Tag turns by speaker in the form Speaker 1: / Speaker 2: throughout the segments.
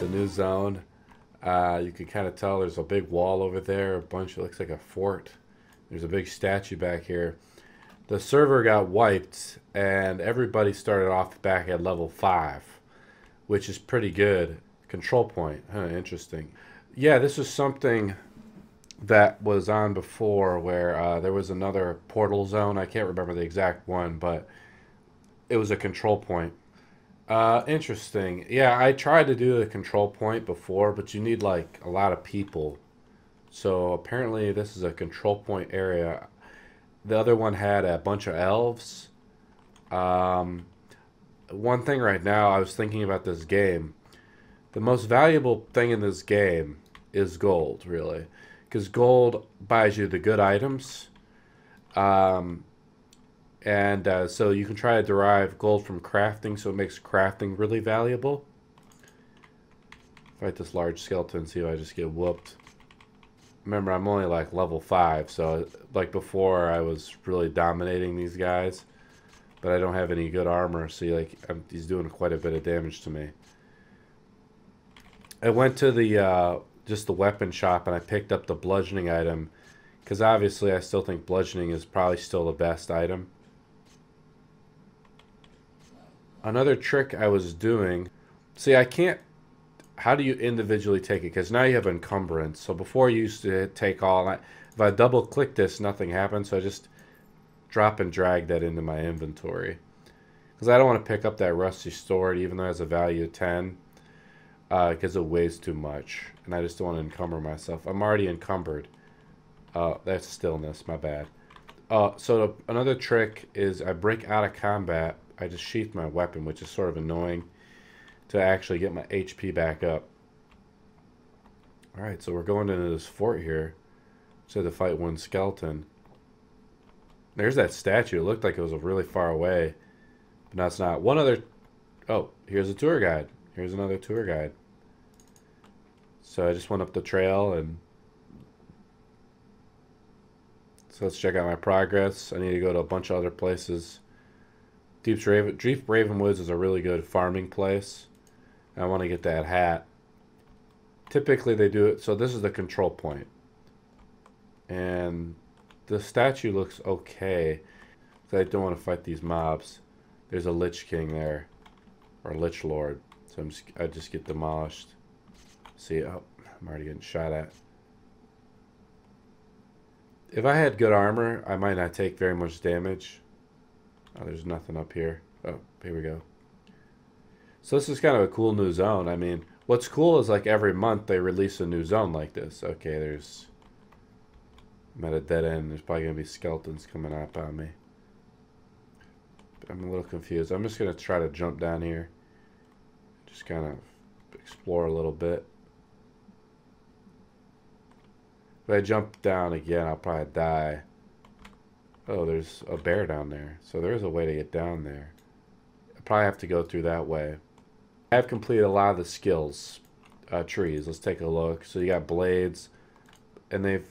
Speaker 1: It's a new zone. You can kind of tell there's a big wall over there, a bunch of, looks like a fort. There's a big statue back here. The server got wiped, and everybody started off back at level 5, which is pretty good. Control point. Huh, interesting. Yeah, this was something that was on before where there was another portal zone. I can't remember the exact one, but it was a control point. Interesting. Yeah, I tried to do the control point before, but you need like a lot of people. So apparently this is a control point area. The other one had a bunch of elves. One thing right now, I was thinking about this game. The most valuable thing in this game is gold, really. Because gold buys you the good items. So you can try to derive gold from crafting, so it makes crafting really valuable. Fight this large skeleton, see if I just get whooped. Remember, I'm only like level 5, so like before I was really dominating these guys. But I don't have any good armor, see, like he's doing quite a bit of damage to me. I went to the just the weapon shop and I picked up the bludgeoning item. Because obviously I still think bludgeoning is probably still the best item. Another trick I was doing, see, I can't, how do you individually take it? Because now you have encumbrance. So before you used to take all, if I double click this, nothing happens. So I just drop and drag that into my inventory. Because I don't want to pick up that rusty sword, even though it has a value of 10. Because it weighs too much. And I just don't want to encumber myself. I'm already encumbered. That's stillness, my bad. Another trick is I break out of combat. I just sheath my weapon, which is sort of annoying, to actually get my HP back up. Alright, so we're going into this fort here. So to fight one skeleton. There's that statue. It looked like it was really far away. But now it's not. One other... Oh, here's a tour guide. Here's another tour guide. So I just went up the trail and... So let's check out my progress. I need to go to a bunch of other places. Deep Raven Woods is a really good farming place. I want to get that hat. Typically they do it, so this is the control point. And the statue looks okay. So I don't want to fight these mobs. There's a Lich King there. Or Lich Lord. So I just get demolished. See, oh, I'm already getting shot at. If I had good armor, I might not take very much damage. Oh, there's nothing up here. Oh, here we go. So this is kind of a cool new zone. I mean, what's cool is like every month they release a new zone like this. Okay, I'm at a dead end. There's probably going to be skeletons coming up on me. I'm a little confused. I'm just going to try to jump down here. Just kind of explore a little bit. If I jump down again, I'll probably die. Oh, there's a bear down there. So there's a way to get down there. I probably have to go through that way. I have completed a lot of the skills trees. Let's take a look. So you got blades. And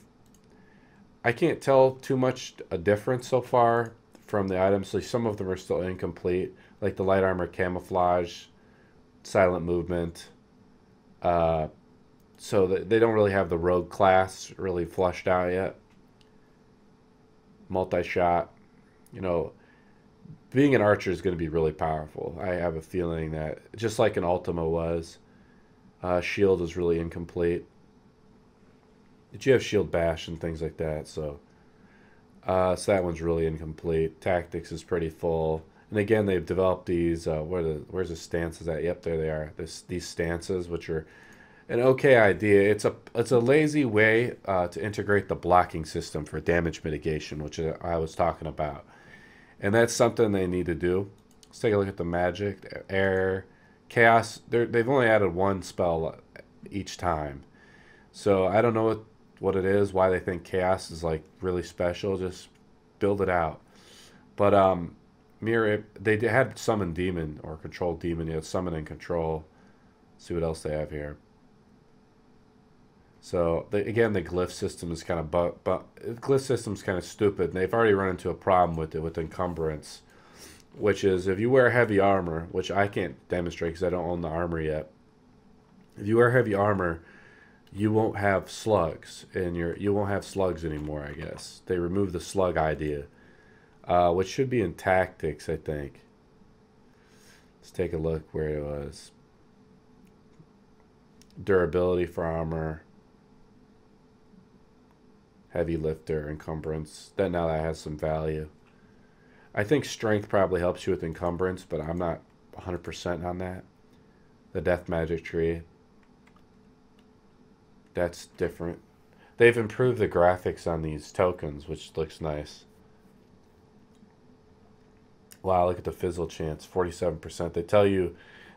Speaker 1: I can't tell too much a difference so far from the items. So some of them are still incomplete. Like the light armor camouflage, silent movement. So they don't really have the rogue class really flushed out yet. Multi-shot, you know, being an archer is going to be really powerful. I have a feeling that just like an Ultima was, shield is really incomplete. But you have shield bash and things like that, so that one's really incomplete. Tactics is pretty full, and again they've developed these. Where's the stances at? Yep, there they are. These stances, which are an okay idea. It's a lazy way to integrate the blocking system for damage mitigation, which I was talking about, and that's something they need to do. Let's take a look at the magic, air, chaos. They've only added one spell each time, so I don't know what it is. Why they think chaos is like really special? Just build it out. But they had summon demon or control demon. You had summon and control. Let's see what else they have here. So again, the glyph system is kind of glyph system's kind of stupid. And they've already run into a problem with it with encumbrance, which is if you wear heavy armor, which I can't demonstrate because I don't own the armor yet, If you wear heavy armor, you won't have slugs, and you won't have slugs anymore. I guess they removed the slug idea, which should be in tactics, I think. Let's take a look where it was. Durability for armor, heavy lifter, encumbrance. Now that has some value. I think strength probably helps you with encumbrance, but I'm not 100% on that. The death magic tree. That's different. They've improved the graphics on these tokens, which looks nice. Wow, look at the fizzle chance, 47%. They tell you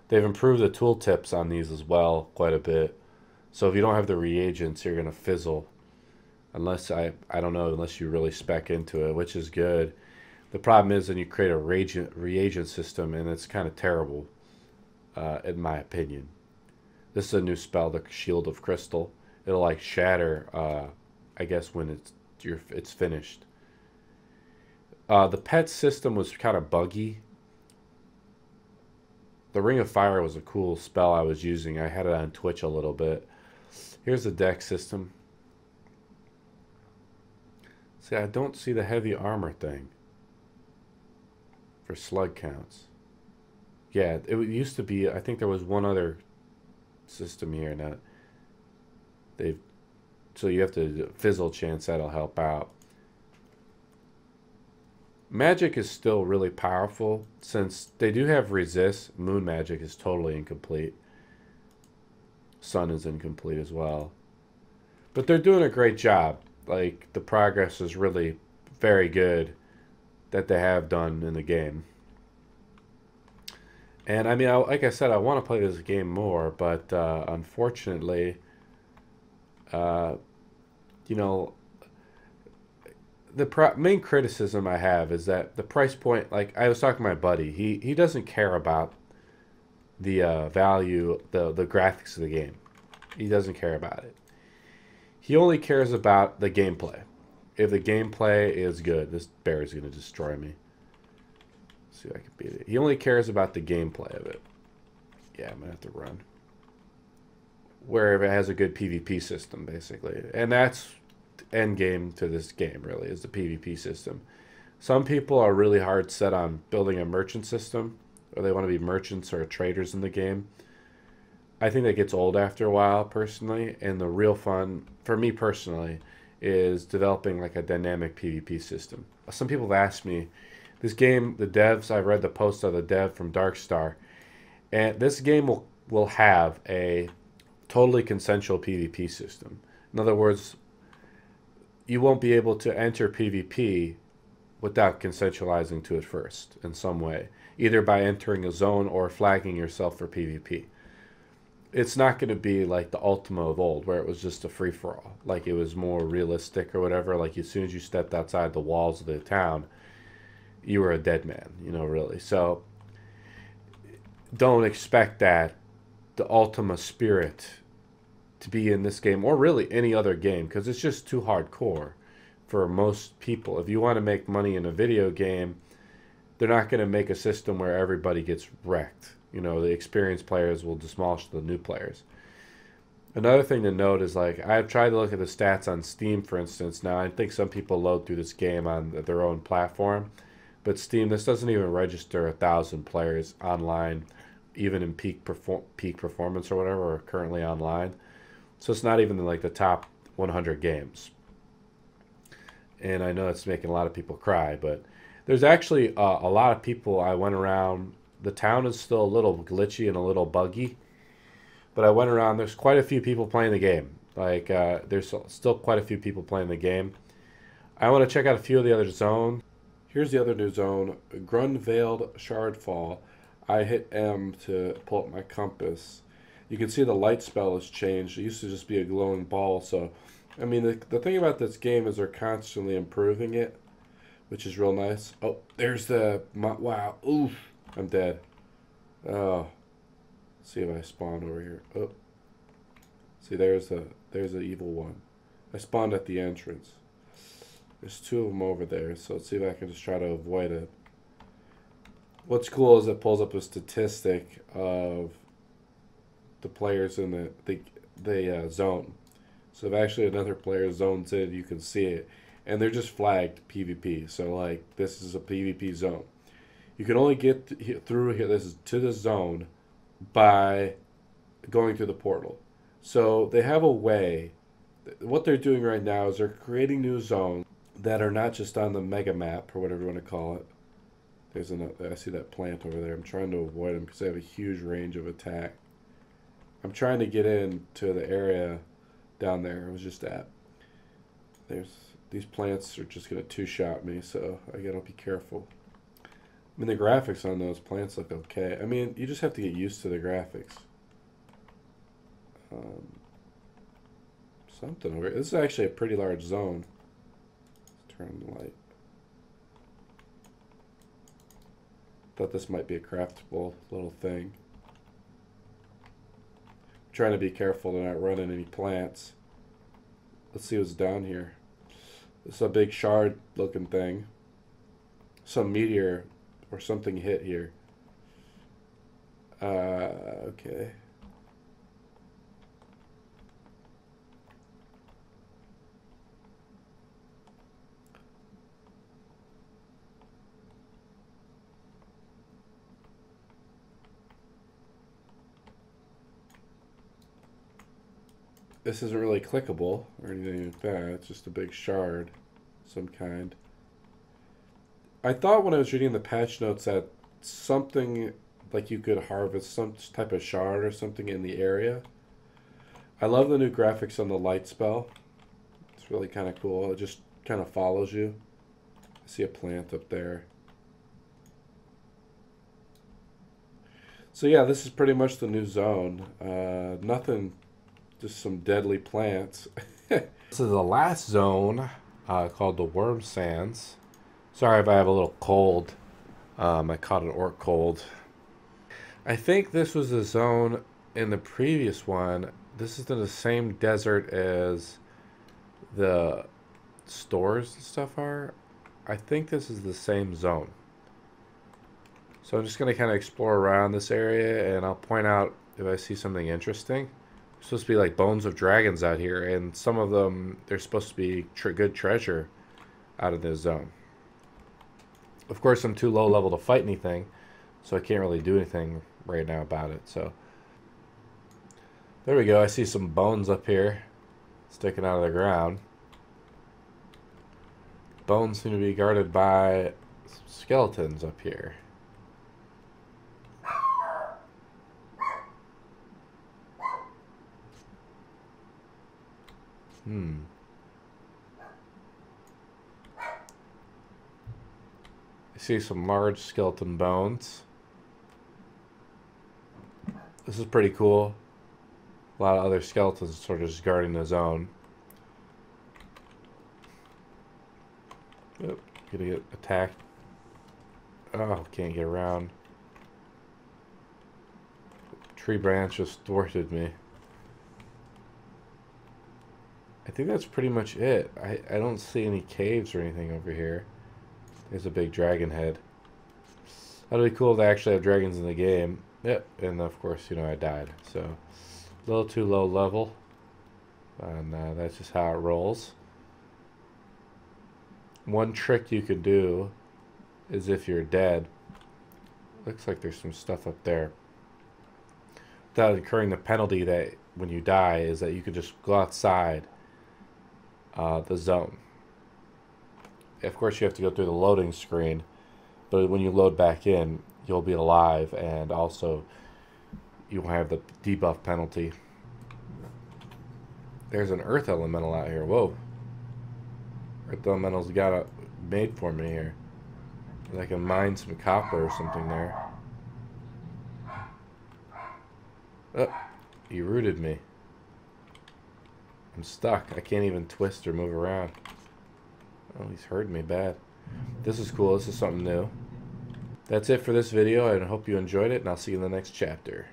Speaker 1: they've improved the tooltips on these as well quite a bit. So if you don't have the reagents, you're going to fizzle. Unless, I don't know, unless you really spec into it, which is good. The problem is then you create a reagent system, and it's kind of terrible, in my opinion. This is a new spell, the Shield of Crystal. It'll like shatter, I guess, when it's finished. The pet system was kind of buggy. The Ring of Fire was a cool spell I was using. I had it on Twitch a little bit. Here's the deck system. See, I don't see the heavy armor thing for slug counts. Yeah, it used to be, I think there was one other system here. Now so you have to fizzle chance, that'll help out. Magic is still really powerful since they do have resist. Moon magic is totally incomplete. Sun is incomplete as well. But they're doing a great job. Like, the progress is really very good that they have done in the game. And I mean, like I said, I want to play this game more, but unfortunately, you know, the main criticism I have is that the price point, like I was talking to my buddy, he doesn't care about the value, the graphics of the game. He doesn't care about it. He only cares about the gameplay. If the gameplay is good, this bear is going to destroy me. Let's see if I can beat it. He only cares about the gameplay of it. Yeah, I'm going to have to run. Where it has a good PvP system, basically. And that's the end game to this game, really, is the PvP system. Some people are really hard set on building a merchant system, or they want to be merchants or traders in the game. I think that gets old after a while, personally, and the real fun, for me personally, is developing like a dynamic PvP system. Some people have asked me, this game, the devs, I read the post of the dev from Darkstar, and this game will have a totally consensual PvP system. In other words, you won't be able to enter PvP without consensualizing to it first in some way, either by entering a zone or flagging yourself for PvP. It's not going to be like the Ultima of old, where it was just a free-for-all. Like, it was more realistic or whatever. Like, as soon as you stepped outside the walls of the town, you were a dead man, you know, really. So, don't expect that the Ultima spirit to be in this game, or really any other game, because it's just too hardcore for most people. If you want to make money in a video game, they're not going to make a system where everybody gets wrecked. You know, the experienced players will demolish the new players. Another thing to note is, like, I've tried to look at the stats on Steam, for instance. Now, I think some people load through this game on their own platform, but Steam, this doesn't even register 1,000 players online, even in peak performance or whatever, or currently online. So it's not even in, like, the top 100 games. And I know it's making a lot of people cry, but there's actually a lot of people. I went around. The town is still a little glitchy and a little buggy, but I went around. There's quite a few people playing the game. Like, there's still quite a few people playing the game. I want to check out a few of the other zones. Here's the other new zone, Grunvald Shardfall. I hit M to pull up my compass. You can see the light spell has changed. It used to just be a glowing ball. So, I mean, the thing about this game is they're constantly improving it, which is real nice. Oh, there's wow, oof. I'm dead. Oh, let's see if I spawn over here. Oh, see, there's the evil one. I spawned at the entrance. There's two of them over there, so let's see if I can just try to avoid it. What's cool is it pulls up a statistic of the players in the zone. So if actually another player zones in, you can see it. And they're just flagged PvP. So like this is a PvP zone. You can only get through here to this zone by going through the portal. So they have a way. What they're doing right now is they're creating new zones that are not just on the mega map or whatever you want to call it. I see that plant over there. I'm trying to avoid them because they have a huge range of attack. I'm trying to get into the area down there. I was just at. These plants are just going to two-shot me, so I got to be careful. I mean, the graphics on those plants look okay. I mean, you just have to get used to the graphics. Something over here. This is actually a pretty large zone. Let's turn on the light. Thought this might be a craftable little thing. I'm trying to be careful to not run into any plants. Let's see what's down here. This is a big shard looking thing. Some meteor or something hit here. Okay. This isn't really clickable or anything like that. It's just a big shard of some kind. I thought when I was reading the patch notes that something like you could harvest some type of shard or something in the area. I love the new graphics on the light spell. It's really kind of cool. It just kind of follows you. I see a plant up there. So yeah, this is pretty much the new zone. Nothing... Just some deadly plants. This is the last zone called the Wyrmsands. Sorry if I have a little cold. I caught an orc cold. I think this was the zone in the previous one. This is in the same desert as the stores and stuff are. I think this is the same zone. So I'm just going to kind of explore around this area and I'll point out if I see something interesting. Supposed to be like bones of dragons out here, and some of them, they're supposed to be good treasure out of this zone. Of course, I'm too low level to fight anything, so I can't really do anything right now about it. So there we go. I see some bones up here sticking out of the ground. Bones seem to be guarded by skeletons up here. I see some large skeleton bones. This is pretty cool. A lot of other skeletons sort of just guarding the zone. Oh, gonna get attacked. Oh, can't get around. Tree branch just thwarted me. I think that's pretty much it. I don't see any caves or anything over here. There's a big dragon head. That'd be cool if they actually have dragons in the game. Yep, and of course, you know, I died. So, a little too low level. And that's just how it rolls. One trick you can do is if you're dead. Looks like there's some stuff up there. Without incurring the penalty that when you die is that you can just go outside the zone. Of course, you have to go through the loading screen, but when you load back in, you'll be alive, and also you won't have the debuff penalty. There's an earth elemental out here. Whoa. Earth elemental's got it made for me here. I can mine some copper or something there. Oh, he rooted me. I'm stuck. I can't even twist or move around. Oh, he's hurting me bad. This is cool. This is something new. That's it for this video. I hope you enjoyed it, and I'll see you in the next chapter.